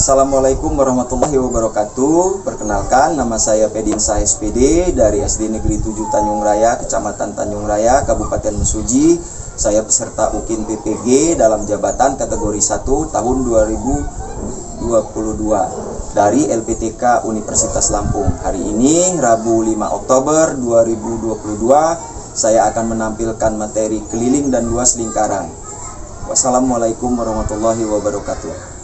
Assalamualaikum warahmatullahi wabarakatuh. Perkenalkan, nama saya Pedinsa SPD dari SD Negeri 7 Tanjung Raya, Kecamatan Tanjung Raya, Kabupaten Mesuji. Saya peserta UKIN PPG dalam jabatan kategori 1 tahun 2022 dari LPTK Universitas Lampung. Hari ini, Rabu 5 Oktober 2022, saya akan menampilkan materi keliling dan luas lingkaran. Wassalamualaikum warahmatullahi wabarakatuh.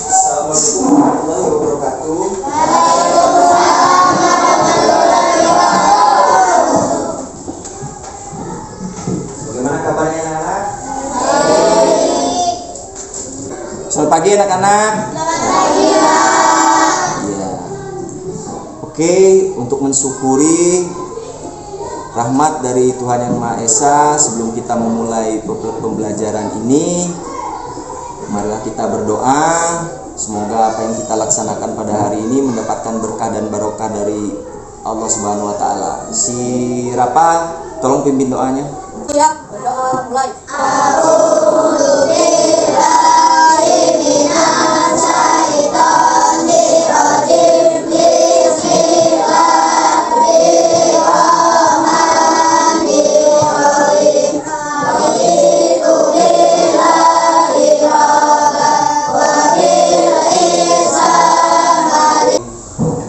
Assalamualaikum warahmatullahi wabarakatuh. Bagaimana kabarnya anak-anak? Selamat pagi anak-anak. Selamat pagi, Pak. Ya. Oke, untuk mensyukuri rahmat dari Tuhan Yang Maha Esa, sebelum kita memulai pembelajaran ini, marilah kita berdoa. Semoga apa yang kita laksanakan pada hari ini mendapatkan berkah dan barokah dari Allah Subhanahu wa Ta'ala. Si Rapa, tolong pimpin doanya. Siap, berdoa mulai.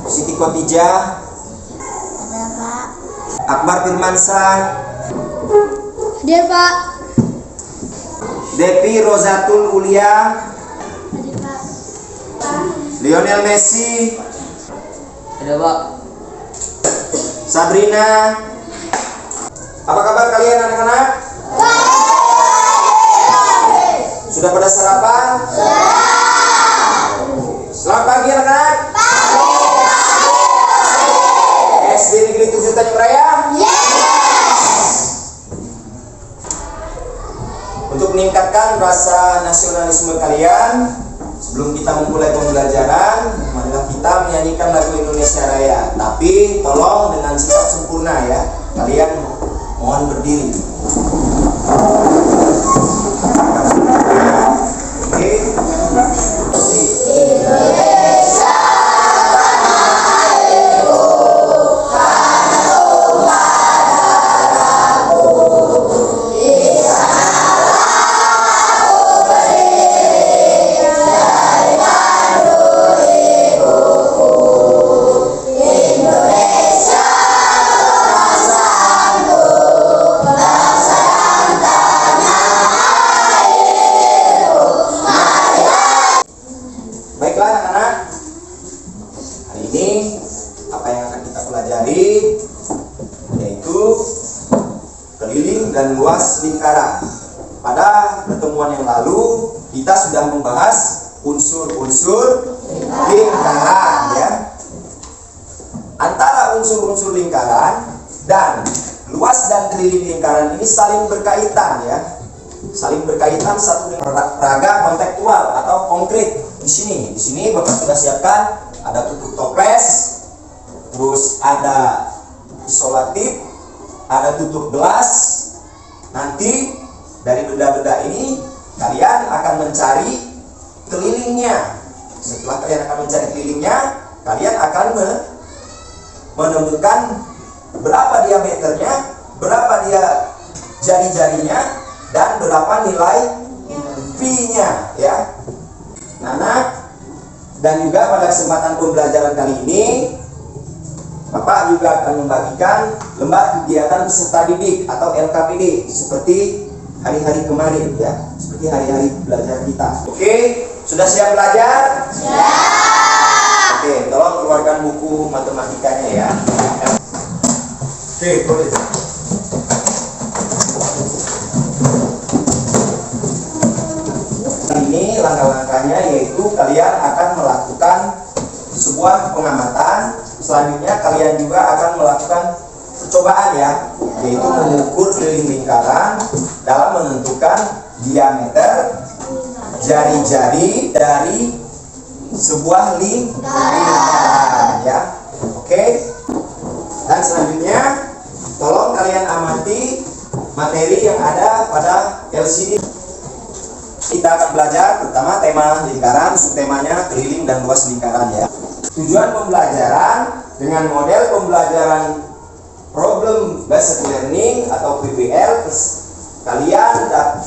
Siti Khadijah, Ada, Pak. Akbar Firmansyah, Hadir, Pak. Devi Rozatul Ulia, Hadir, Pak. Lionel Messi, Ada, Pak. Sabrina. Apa kabar kalian anak-anak? Sudah pada sarapan? Selamat pagi anak-anak. SD Negeri 7 Tanjung Raya. Untuk meningkatkan rasa nasionalisme kalian, sebelum kita memulai pembelajaran, marilah kita menyanyikan lagu Indonesia Raya. Tapi tolong dengan sikap sempurna ya. Kalian mohon berdiri. Oke. Baiklah anak-anak, hari ini apa yang akan kita pelajari yaitu keliling dan luas lingkaran. Pada pertemuan yang lalu kita sudah membahas unsur-unsur lingkaran ya. Antara unsur-unsur lingkaran dan luas dan keliling lingkaran ini saling berkaitan ya. Saling berkaitan satu dengan peraga kontekstual atau konkret. Di sini Bapak sudah siapkan ada tutup toples, terus ada isolatif, ada tutup gelas. Nanti dari benda-benda ini kalian akan mencari kelilingnya. Setelah kalian akan mencari kelilingnya, kalian akan menemukan berapa diameternya, berapa dia jari-jarinya, dan berapa nilai pi-nya ya. Nah, dan juga pada kesempatan pembelajaran kali ini Bapak juga akan membagikan lembar kegiatan peserta didik atau LKPD seperti hari-hari kemarin ya, seperti hari-hari belajar kita. Oke, sudah siap belajar? Siap. Oke, tolong keluarkan buku matematikanya ya. Oke, boleh. Ini langkah-langkahnya yaitu kalian akan melakukan sebuah pengamatan. Selanjutnya kalian juga akan melakukan percobaan ya, yaitu mengukur keliling lingkaran dalam menentukan diameter jari-jari dari sebuah lingkaran ya. Oke. Dan selanjutnya tolong kalian amati materi yang ada pada LCD. Kita akan belajar pertama tema lingkaran, subtemanya keliling dan luas lingkaran ya. Tujuan pembelajaran dengan model pembelajaran problem based learning atau PBL, kalian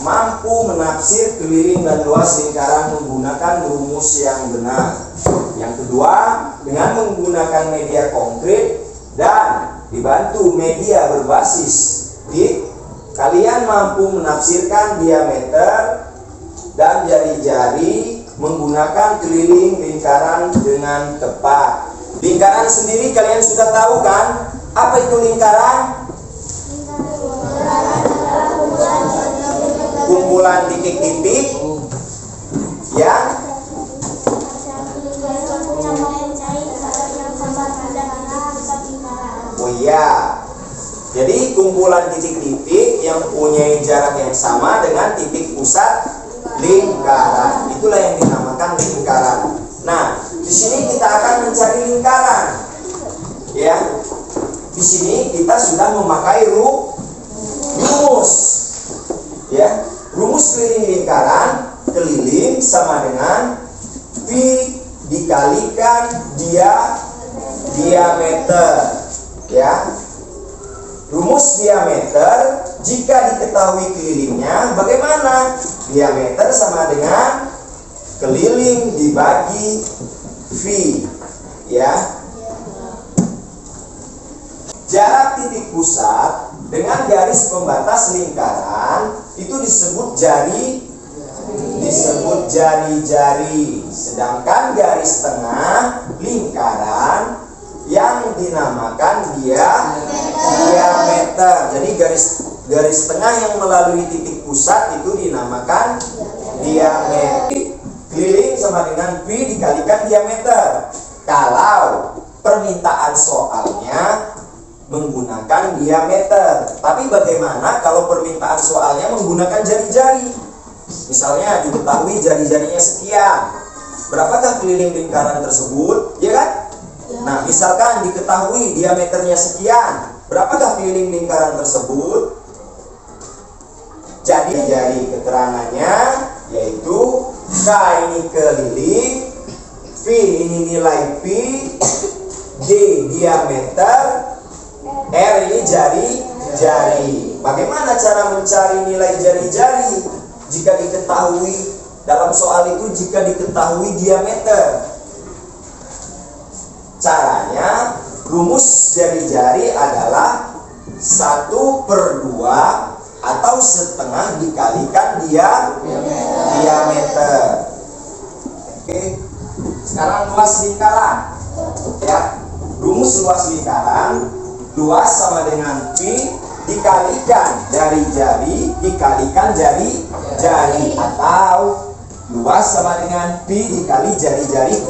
mampu menafsir keliling dan luas lingkaran menggunakan rumus yang benar. Yang kedua, dengan menggunakan media konkret dan dibantu media berbasis titik, kalian mampu menafsirkan diameter dan jari-jari menggunakan keliling lingkaran dengan tepat. Lingkaran sendiri kalian sudah tahu kan? Apa itu lingkaran? Kumpulan titik-titik yang jadi kumpulan titik-titik yang mempunyai jarak yang sama dengan titik pusat lingkaran. Itulah yang dinamakan lingkaran. Nah, di sini kita akan mencari lingkaran. Ya. Di sini kita sudah memakai rumus. Ya. Rumus keliling lingkaran, keliling sama dengan pi dikalikan diameter. Ya. Rumus diameter, jika diketahui kelilingnya, bagaimana? Diameter sama dengan keliling dibagi V. Ya. Jarak titik pusat dengan garis pembatas lingkaran itu disebut jari-jari. Sedangkan garis tengah lingkaran yang dinamakan diameter. Jadi garis tengah yang melalui titik pusat itu dinamakan diameter. Keliling sama dengan pi dikalikan diameter. Kalau permintaan soalnya menggunakan diameter. Tapi bagaimana kalau permintaan soalnya menggunakan jari-jari? Misalnya diketahui jari-jarinya sekian. Berapakah keliling lingkaran tersebut? Ya kan? Nah, misalkan diketahui diameternya sekian, berapakah keliling lingkaran tersebut? Jadi jari keterangannya yaitu K ini keliling, V ini nilai pi, D diameter, R ini jari-jari. Bagaimana cara mencari nilai jari-jari? Jika diketahui dalam soal itu jika diketahui diameter. Caranya, rumus jari-jari adalah 1/2 atau setengah dikalikan diameter. Oke. Sekarang luas lingkaran. Ya. Rumus luas lingkaran, luas sama dengan pi dikalikan jari-jari dikalikan jari-jari, atau luas sama dengan pi dikali jari-jari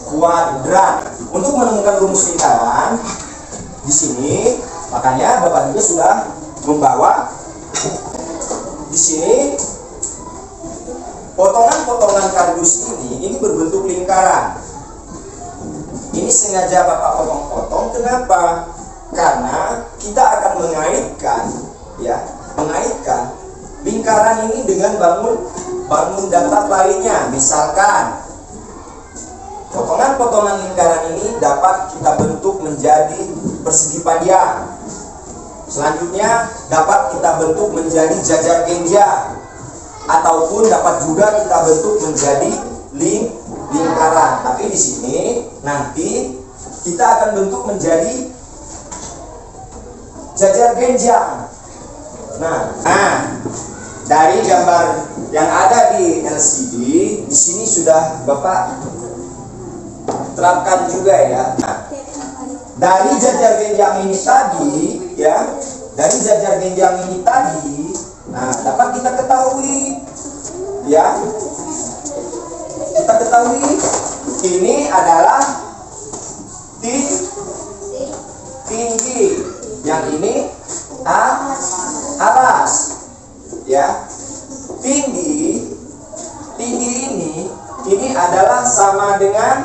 kuadrat. Untuk menemukan rumus lingkaran di sini, makanya Bapak juga sudah membawa di sini potongan-potongan kardus ini berbentuk lingkaran. Ini sengaja Bapak potong-potong. Kenapa? Karena kita akan mengaitkan lingkaran ini dengan bangun datar lainnya. Misalkan potongan-potongan lingkaran ini dapat kita bentuk menjadi persegi panjang. Selanjutnya dapat kita bentuk menjadi jajar genjang, ataupun dapat juga kita bentuk menjadi lingkaran. Tapi di sini nanti kita akan bentuk menjadi jajar genjang. Nah, dari gambar yang ada di LCD di sini sudah Bapak terapkan juga ya. Nah, dari jajar genjang ini tadi, nah dapat kita ketahui, ini adalah tinggi, yang ini alas, ya. Tinggi ini adalah sama dengan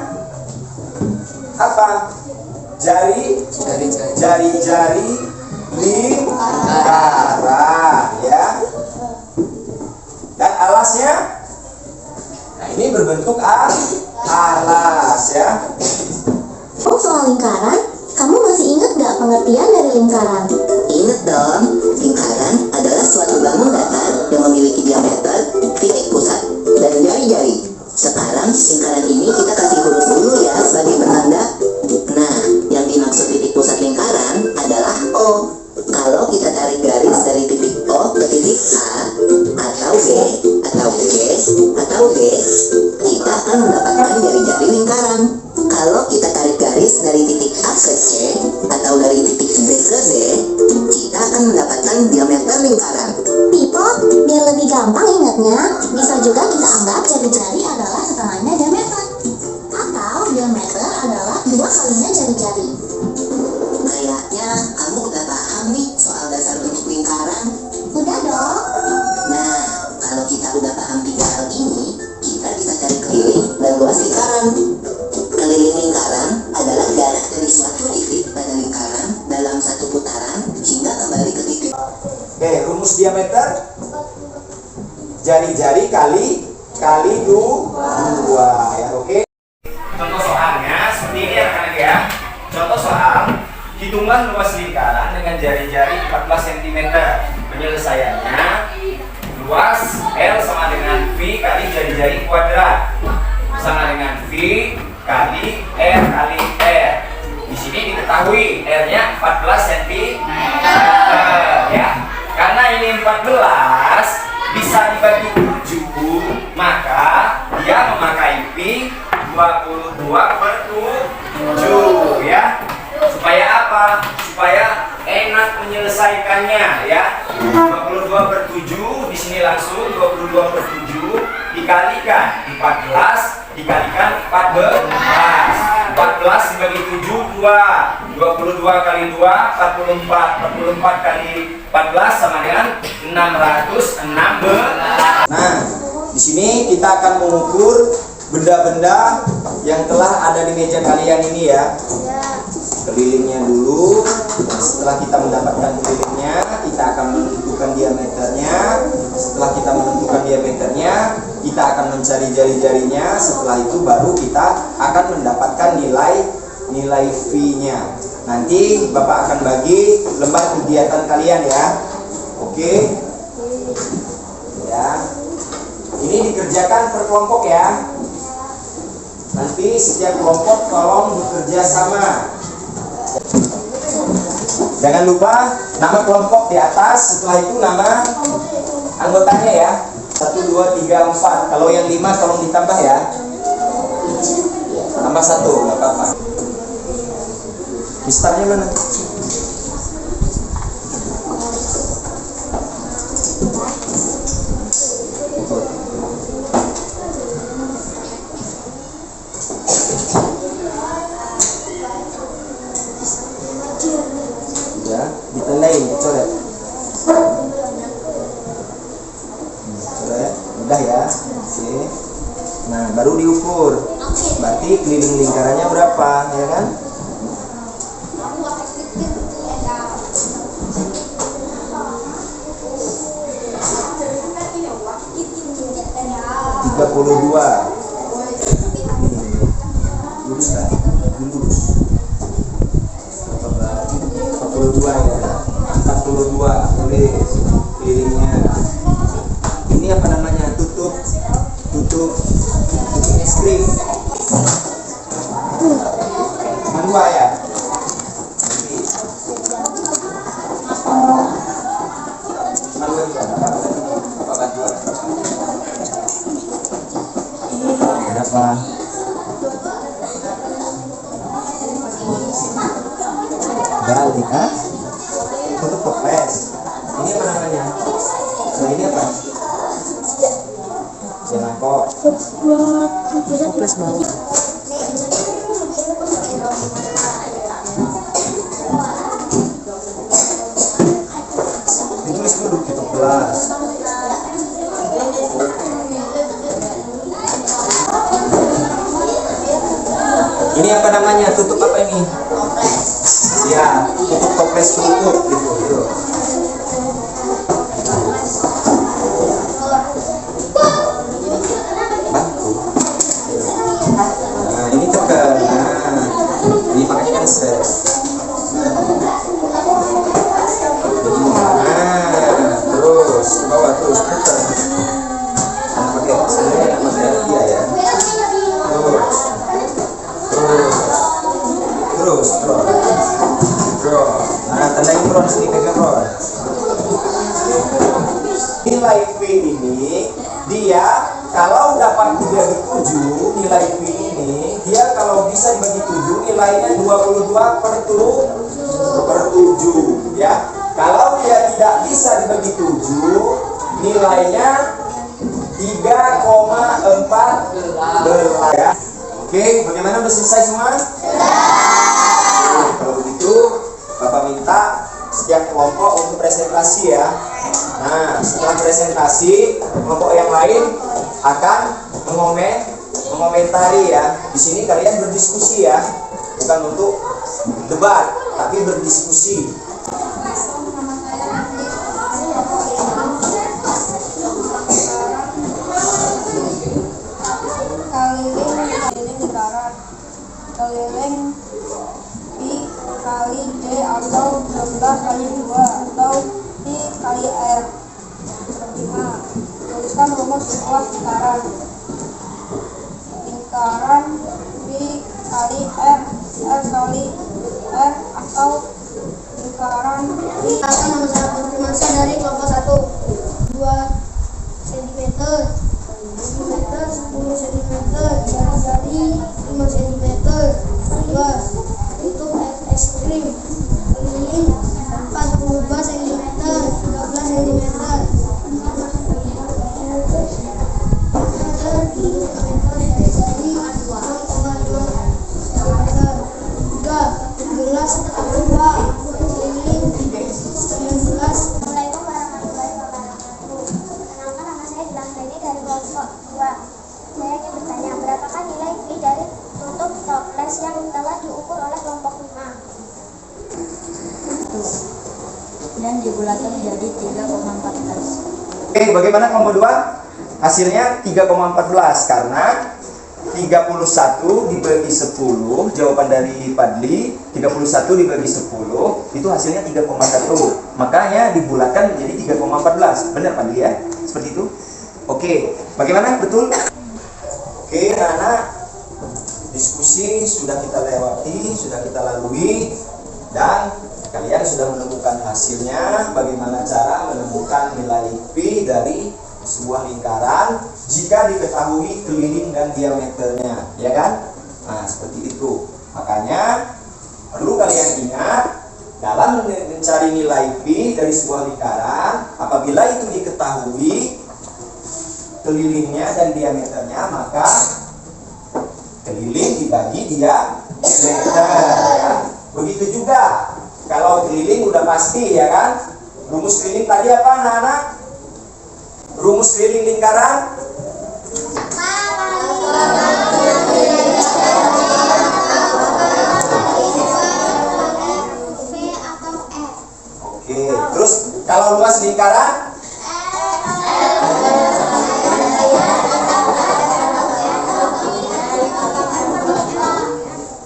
apa? jari-jari lingkaran ya. Dan alasnya, nah ini berbentuk alas ya. Oh, soal lingkaran, kamu masih ingat gak pengertian dari lingkaran? Ingat dong, lingkaran adalah suatu bangun datar yang memiliki diameter, titik pusat, dan jari-jari. Sekarang lingkaran ini kita kasih huruf dulu ya sebagai penanda. Nah, yang dimaksud titik pusat lingkaran adalah O. Kalau kita tarik garis dari titik O ke titik A, atau B, atau G, atau D, kita akan mendapatkan jari-jari lingkaran. Kalau kita tarik garis dari titik A ke C, atau dari titik B ke D, kita akan mendapatkan diameter lingkaran. Pipo, biar lebih gampang ingatnya, bisa juga kita anggap jari-jari adalah setengahnya diameter. Atau diameter adalah 2 kalinya jari-jari. Kayaknya kamu udah paham nih soal dasar bentuk lingkaran. Udah dong. Nah, kalau kita udah paham 3 hal ini, kita bisa cari keliling dan luas lingkaran. Keliling lingkaran adalah jarak dari suatu titik pada lingkaran dalam satu putaran hingga kembali ke titik. Oke, rumus diameter jari-jari kali 2 ya, oke. Contoh soalnya seperti ini ya rekan-rekan ya. Contoh soal, hitunglah luas lingkaran dengan jari-jari 14 cm. Penyelesaiannya, luas L sama dengan V kali jari-jari kuadrat sama dengan V kali R kali R. Di sini diketahui R-nya 14 cm ya. Karena ini 14 bisa dibagi 7, maka dia memakai Pi 22/7 ya. Supaya apa? Supaya enak menyelesaikannya ya. 22/7 di sini langsung 22/7 dikalikan 14 dikalikan 14. 14 dibagi 7 2. 22 kali 2 44. 44 kali 14 sama dengan 616. Nah, di sini kita akan mengukur benda-benda yang telah ada di meja kalian ini ya. Kelilingnya dulu. Setelah kita mendapatkan kelilingnya, kita akan menentukan diameternya. Setelah kita menentukan diameternya, kita akan mencari jari-jarinya. Setelah itu baru kita akan mendapatkan nilai V-nya. Nanti Bapak akan bagi lembar kegiatan kalian ya. Oke. Ya. Ini dikerjakan per kelompok ya. Nanti setiap kelompok tolong bekerja sama. Jangan lupa nama kelompok di atas, setelah itu nama anggotanya ya. 1, 2, 3, 4. Kalau yang 5 tolong ditambah ya. Tambah 1, nggak apa-apa. Mistarnya mana? Ya, ditandai, dicoret. Coret, udah ya. Oke. Nah, baru diukur. Berarti keliling lingkarannya berapa, ya kan? Tiga puluh dua. Lurus kan? Lurus. 42 ya. 42 tulis kelilingnya. Ini apa namanya? Tutup es krim. Cuma 2 ya. Cuma 2 juga. Apa bantuan? Berapa? Balik, ha? Tutup toples. Ini apa namanya? Nah, ini apa? Jenangkok. Toples mau. Ditulis dulu di toples. Ini apa namanya? Tutup apa ini? Ya, pakai struktur gitu. Nah, ini tekan. Nah, ini pakai cancel. Terus ke bawah terus tekan. Pakai sebenarnya pakai dia ya. Terus. Nah, tandain bro sini, pegang bro. Nilai P ini dia kalau dapat 37, nilai P ini dia kalau bisa dibagi 7 nilainya 22/7 ya. Kalau dia tidak bisa dibagi 7 nilainya 3,14 ya. Oke, bagaimana, udah selesai semua? Kalau begitu Bapak minta setiap kelompok untuk presentasi ya. Nah, setelah presentasi, kelompok yang lain akan mengomentari ya. Di sini kalian berdiskusi ya, bukan untuk debat, tapi berdiskusi. Keliling Pi kali D atau 16 kali 2 atau Pi kali R. 5. Tuliskan rumus sebuah lingkaran. Lingkaran Pi kali R, R kali R atau lingkaran Pi. Akan masalah konfirmasi dari kelompok 1. 2 cm, 10 cm, jari-jari 5 cm. 2. Untuk es krim keliling 42 cm, 13 cm. 5 dan dibulatkan menjadi 3,14. Oke, bagaimana kelompok 2? Hasilnya 3,14 karena 31 dibagi 10, jawaban dari Padli 31 dibagi 10 itu hasilnya 3,1. Makanya dibulatkan menjadi 3,14. Benar Padli ya? Seperti itu. Oke, bagaimana? Betul? Oke, anak-anak, diskusi sudah kita lewati, sudah kita lalui, dan kalian sudah menemukan hasilnya. Bagaimana cara menemukan nilai Pi dari sebuah lingkaran jika diketahui keliling dan diameternya, ya kan? Nah, seperti itu. Makanya perlu kalian ingat dalam mencari nilai Pi dari sebuah lingkaran, apabila itu diketahui kelilingnya dan diameternya, maka keliling dibagi diameter ya. Begitu juga kalau keliling udah pasti ya kan. Rumus keliling tadi apa anak-anak? Rumus keliling lingkaran oke, terus kalau luas lingkaran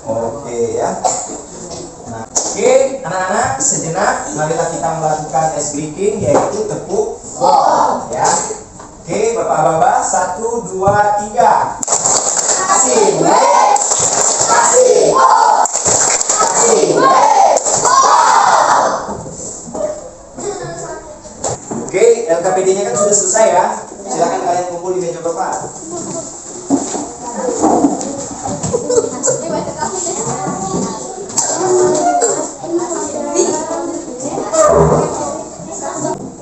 oke ya. Nah, oke anak-anak, sejenak marilah kita melakukan ice breaking, yaitu tepuk bol ya. Oke bapak-bapak, 1, 2, 3. Kasih oke, LKPD-nya kan sudah selesai ya. Silakan kalian kumpul di meja bapak.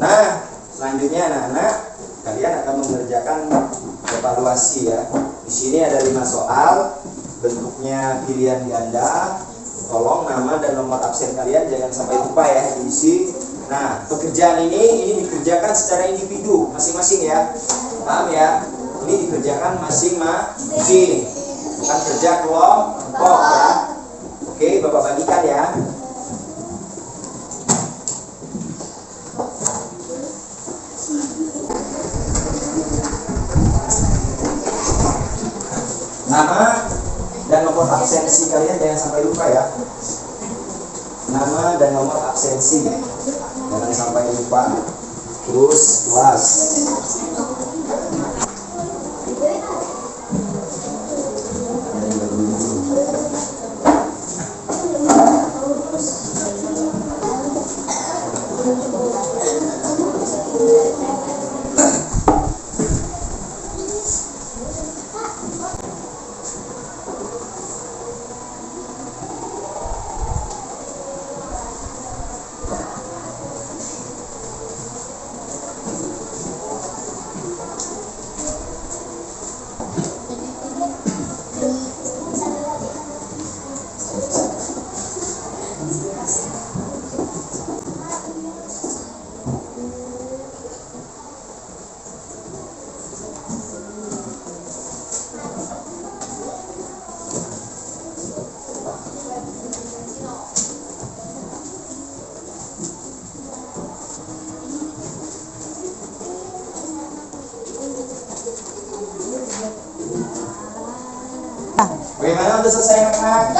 Nah, selanjutnya anak-anak, kalian akan mengerjakan evaluasi ya. Di sini ada 5 soal, bentuknya pilihan ganda. Tolong nama dan nomor absen kalian jangan sampai lupa ya diisi. Nah, pekerjaan ini dikerjakan secara individu masing-masing ya. Paham ya? Ini dikerjakan masing-masing, bukan kerja kelompok ya. Oke, Bapak bagikan ya. absensi kalian jangan sampai lupa ya. Nama dan nomor absensi jangan sampai lupa. Terus kelas. Bagaimana, udah selesai anak-anak?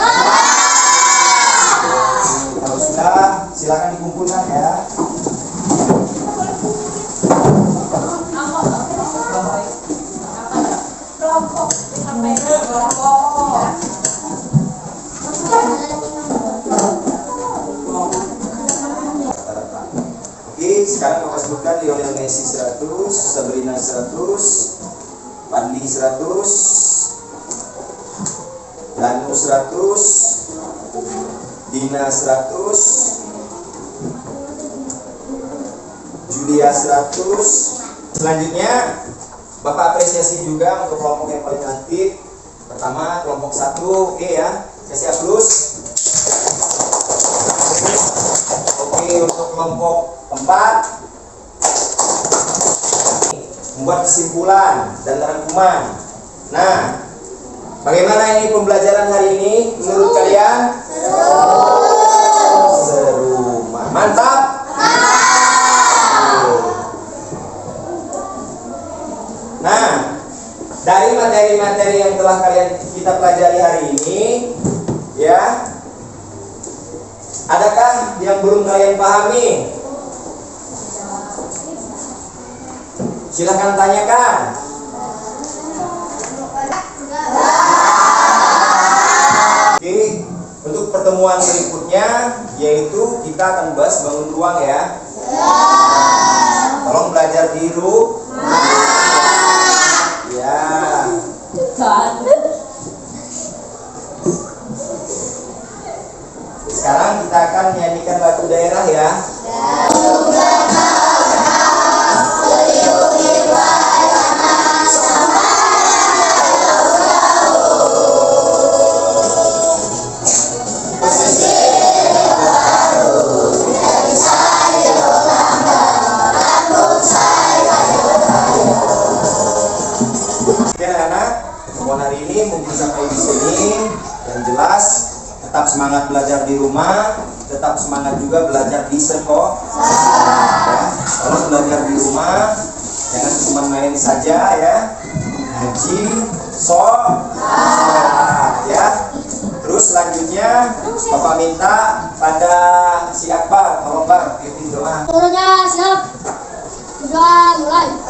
Kalau sudah, silakan dikumpulkan ya. Oke, sekarang Bapak sebutkan Lionel Messi 100, Sabrina 100, Fadli 100, Danu 100, Dina 100, Julia 100. Selanjutnya Bapak apresiasi juga untuk kelompok yang paling aktif. Pertama kelompok 1, oke ya, kasih aplaus. Oke, untuk kelompok 4 membuat kesimpulan dan rangkuman. Nah, bagaimana ini pembelajaran hari ini menurut kalian? Seru. Mantap? Nah, dari materi-materi yang telah kita pelajari hari ini, ya, adakah yang belum kalian pahami? Silakan tanyakan. Oke, untuk pertemuan berikutnya yaitu kita akan bahas bangun ruang ya. Tolong belajar di rumah. Ya. Sekarang kita akan nyanyikan lagu daerah ya. Hari ini mungkin sampai di sini. Yang jelas tetap semangat belajar di rumah, tetap semangat juga belajar di sekolah. Ya, kalau belajar di rumah jangan cuma main saja ya, ngaji, ya. Terus selanjutnya Bapak minta pada si Akbar, tolong Bang, pimpin doa. Turunnya siap. Sudah mulai.